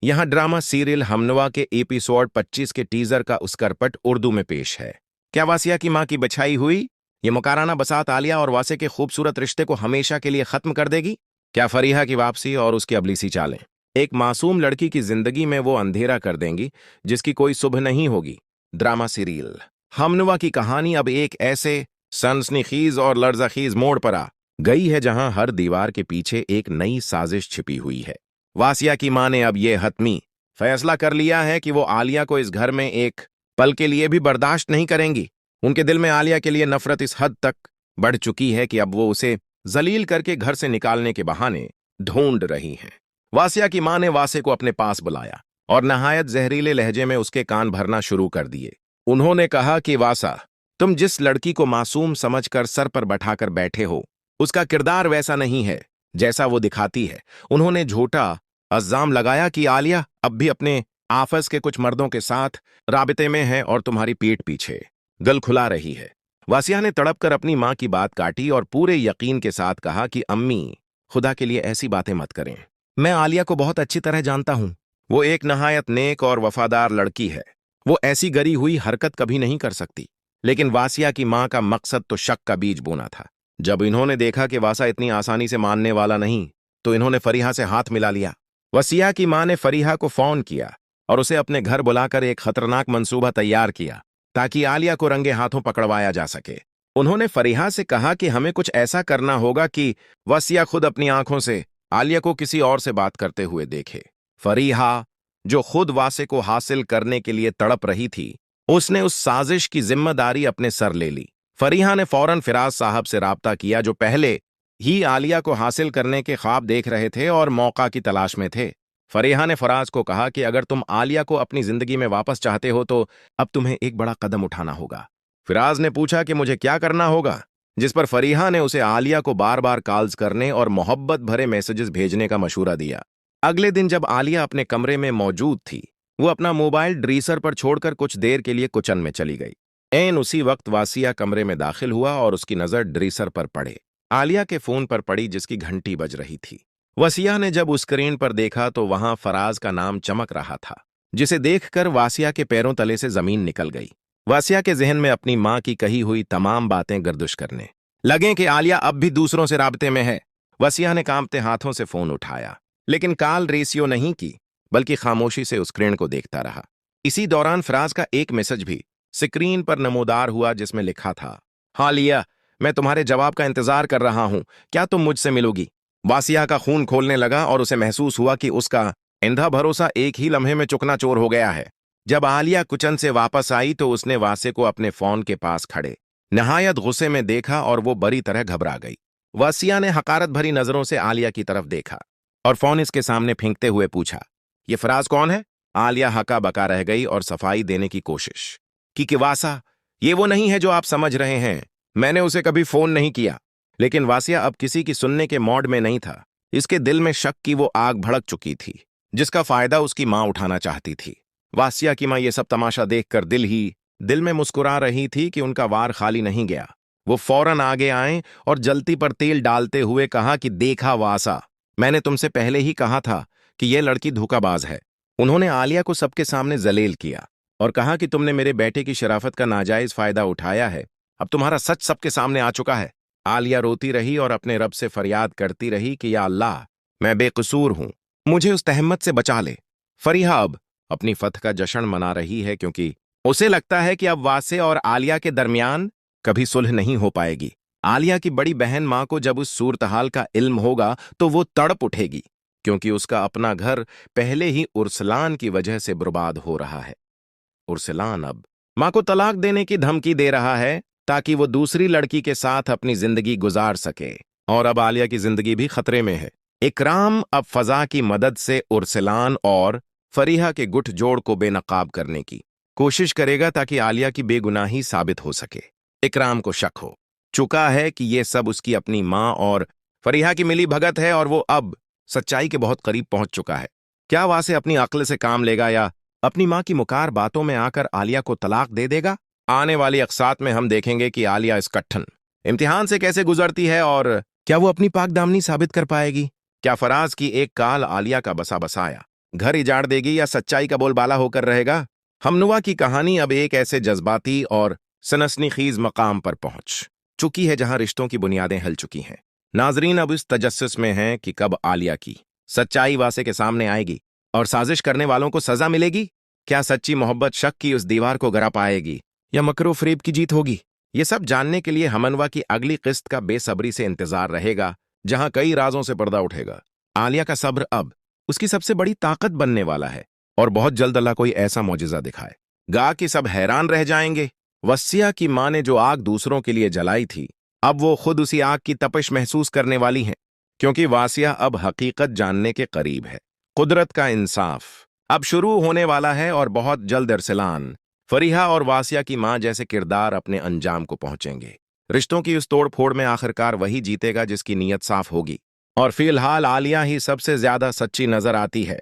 यहाँ drama serial हमनवा के episode 25 के टीजर का उसकरपट उर्दू में पेश है। क्या वासिया की मां की बछाई हुई ये मुकाराना बसात आलिया और वासे के खूबसूरत रिश्ते को हमेशा के लिए खत्म कर देगी? क्या फरीहा की वापसी और उसकी अबलीसी चालें एक मासूम लड़की की जिंदगी में वो अंधेरा कर देंगी जिसकी कोई सुबह नहीं होगी? ड्रामा सीरियल हमनवा की कहानी अब एक ऐसे सनसनीखेज और लर्ज़ाखेज मोड़ पर आ गई है जहां हर दीवार के पीछे एक नई साजिश छिपी हुई है। वासिया की मां ने अब यह हतमी फैसला कर लिया है कि वो आलिया को इस घर में एक पल के लिए भी बर्दाश्त नहीं करेंगी। उनके दिल में आलिया के लिए नफरत इस हद तक बढ़ चुकी है कि अब वो उसे जलील करके घर से निकालने के बहाने ढूंढ रही हैं। वासिया की मां ने वासे को अपने पास बुलाया और नहायत जहरीले लहजे में उसके कान भरना शुरू कर दिए। उन्होंने कहा कि वासा, तुम जिस लड़की को मासूम समझकर सर पर बैठाकर बैठे हो उसका किरदार वैसा नहीं है जैसा वो दिखाती है। उन्होंने झूठा इल्जाम लगाया कि आलिया अब भी अपने आपस के कुछ मर्दों के साथ राबिते में है और तुम्हारी पीठ पीछे गल खुला रही है। वासिया ने तड़प कर अपनी मां की बात काटी और पूरे यकीन के साथ कहा कि अम्मी, खुदा के लिए ऐसी बातें मत करें। मैं आलिया को बहुत अच्छी तरह जानता हूं। वो एक नहायत नेक और वफादार लड़की है। वो ऐसी गरी हुई हरकत कभी नहीं कर सकती। लेकिन वासिया की मां का मकसद तो शक का बीज बोना था। जब इन्होंने देखा कि वासा इतनी आसानी से मानने वाला नहीं तो इन्होंने फरीहा से हाथ मिला लिया। वसिया की मां ने फरीहा को फोन किया और उसे अपने घर बुलाकर एक खतरनाक मंसूबा तैयार किया ताकि आलिया को रंगे हाथों पकड़वाया जा सके। उन्होंने फरीहा से कहा कि हमें कुछ ऐसा करना होगा कि वसिया खुद अपनी आंखों से आलिया को किसी और से बात करते हुए देखे। फरीहा, जो खुद वासे को हासिल करने के लिए तड़प रही थी, उसने उस साजिश की जिम्मेदारी अपने सर ले ली। फरीहा ने फौरन फिराज साहब से राब्ता किया जो पहले ही आलिया को हासिल करने के ख्वाब देख रहे थे और मौका की तलाश में थे। फरीहा ने फराज को कहा कि अगर तुम आलिया को अपनी जिंदगी में वापस चाहते हो तो अब तुम्हें एक बड़ा कदम उठाना होगा। फिराज ने पूछा कि मुझे क्या करना होगा, जिस पर फरीहा ने उसे आलिया को बार बार कॉल्स करने और मोहब्बत भरे मैसेजेस भेजने का मशूरा दिया। अगले दिन जब आलिया अपने कमरे में मौजूद थी, वो अपना मोबाइल ड्रीसर पर छोड़कर कुछ देर के लिए किचन में चली गई। ऐन उसी वक्त वासिया कमरे में दाखिल हुआ और उसकी नजर ड्रीसर पर पड़े आलिया के फोन पर पड़ी जिसकी घंटी बज रही थी। वसिया ने जब उस स्क्रीन पर देखा तो वहां फराज का नाम चमक रहा था, जिसे देखकर वासिया के पैरों तले से जमीन निकल गई। वासिया के जहन में अपनी मां की कही हुई तमाम बातें गर्दिश करने लगे कि आलिया अब भी दूसरों से राब्ते में है। वसिया ने कांपते हाथों से फोन उठाया लेकिन कॉल रेसियो नहीं की, बल्कि खामोशी से उस स्क्रीन को देखता रहा। इसी दौरान फराज का एक मैसेज भी स्क्रीन पर नमोदार हुआ जिसमें लिखा था, हाँ लिया, मैं तुम्हारे जवाब का इंतजार कर रहा हूं, क्या तुम मुझसे मिलोगी? वासिया का खून खोलने लगा और उसे महसूस हुआ कि उसका अंधा भरोसा एक ही लम्हे में चुकनाचूर हो गया है। जब आलिया किचन से वापस आई तो उसने वासे को अपने फोन के पास खड़े नहायत गुस्से में देखा और वो बुरी तरह घबरा गई। वासिया ने हकारत भरी नजरों से आलिया की तरफ देखा और फोन इसके सामने फेंकते हुए पूछा, ये फराज कौन है? आलिया हका बका रह गई और सफाई देने की कोशिश की कि वासा, ये वो नहीं है जो आप समझ रहे हैं। मैंने उसे कभी फोन नहीं किया। लेकिन वासिया अब किसी की सुनने के मॉड में नहीं था। इसके दिल में शक की वो आग भड़क चुकी थी जिसका फायदा उसकी मां उठाना चाहती थी। वासिया की मां ये सब तमाशा देखकर दिल में मुस्कुरा रही थी कि उनका वार खाली नहीं गया। वो फौरन आगे आए और जलती पर तेल डालते हुए कहा कि देखा वासा, मैंने तुमसे पहले ही कहा था कि यह लड़की धोखाबाज है। उन्होंने आलिया को सबके सामने जलील किया और कहा कि तुमने मेरे बेटे की शराफत का नाजायज फायदा उठाया है। अब तुम्हारा सच सबके सामने आ चुका है। आलिया रोती रही और अपने रब से फरियाद करती रही कि या अल्लाह, मैं बेकसूर हूं, मुझे उस तहमत से बचा ले। फरीहा अब अपनी फतह का जश्न मना रही है क्योंकि उसे लगता है कि अब वासे और आलिया के दरमियान कभी सुलह नहीं हो पाएगी। आलिया की बड़ी बहन मां को जब उस सूरतहाल का इल्म होगा तो वो तड़प उठेगी क्योंकि उसका अपना घर पहले ही उर्सलान की वजह से बर्बाद हो रहा है। उर्सलान अब मां को तलाक देने की धमकी दे रहा है ताकि वो दूसरी लड़की के साथ अपनी जिंदगी गुजार सके और अब आलिया की जिंदगी भी खतरे में है। इकराम अब फजा की मदद से उर्सलान और फरीहा के गुठजोड़ को बेनकाब करने की कोशिश करेगा ताकि आलिया की बेगुनाही साबित हो सके। इकराम को शक हो चुका है कि यह सब उसकी अपनी मां और फरीहा की मिली भगत है और वो अब सच्चाई के बहुत करीब पहुंच चुका है। क्या वासे अपनी अक्ल से काम लेगा या अपनी मां की मुकार बातों में आकर आलिया को तलाक दे देगा? आने वाली अक़सात में हम देखेंगे कि आलिया इस कठिन इम्तिहान से कैसे गुजरती है और क्या वो अपनी पाकदामनी साबित कर पाएगी। क्या फराज की एक काल आलिया का बसा बसाया घर इजाड़ देगी या सच्चाई का बोलबाला होकर रहेगा? हमनुआ की कहानी अब एक ऐसे जज्बाती और सनसनीखेज मकाम पर पहुंच चुकी है जहां रिश्तों की बुनियादें हिल चुकी हैं। नाजरीन अब इस तजस्सुस में हैं कि कब आलिया की सच्चाई वासे के सामने आएगी और साजिश करने वालों को सजा मिलेगी। क्या सच्ची मोहब्बत शक की उस दीवार को गिरा पाएगी या मकरो फरेब की जीत होगी? ये सब जानने के लिए हमनवा की अगली किस्त का बेसब्री से इंतजार रहेगा, जहां कई राजों से पर्दा उठेगा। आलिया का सब्र अब उसकी सबसे बड़ी ताकत बनने वाला है और बहुत जल्द अल्लाह कोई ऐसा मौजिजा दिखाए गा कि सब हैरान रह जाएंगे। वसिया की मां ने जो आग दूसरों के लिए जलाई थी, अब वो खुद उसी आग की तपिश महसूस करने वाली हैं, क्योंकि वासिया अब हकीकत जानने के करीब है। कुदरत का इंसाफ अब शुरू होने वाला है और बहुत जल्द अरसलान, फरीहा और वासिया की मां जैसे किरदार अपने अंजाम को पहुंचेंगे। रिश्तों की उस तोड़ फोड़ में आखिरकार वही जीतेगा जिसकी नीयत साफ होगी। और फिलहाल आलिया ही सबसे ज्यादा सच्ची नजर आती है।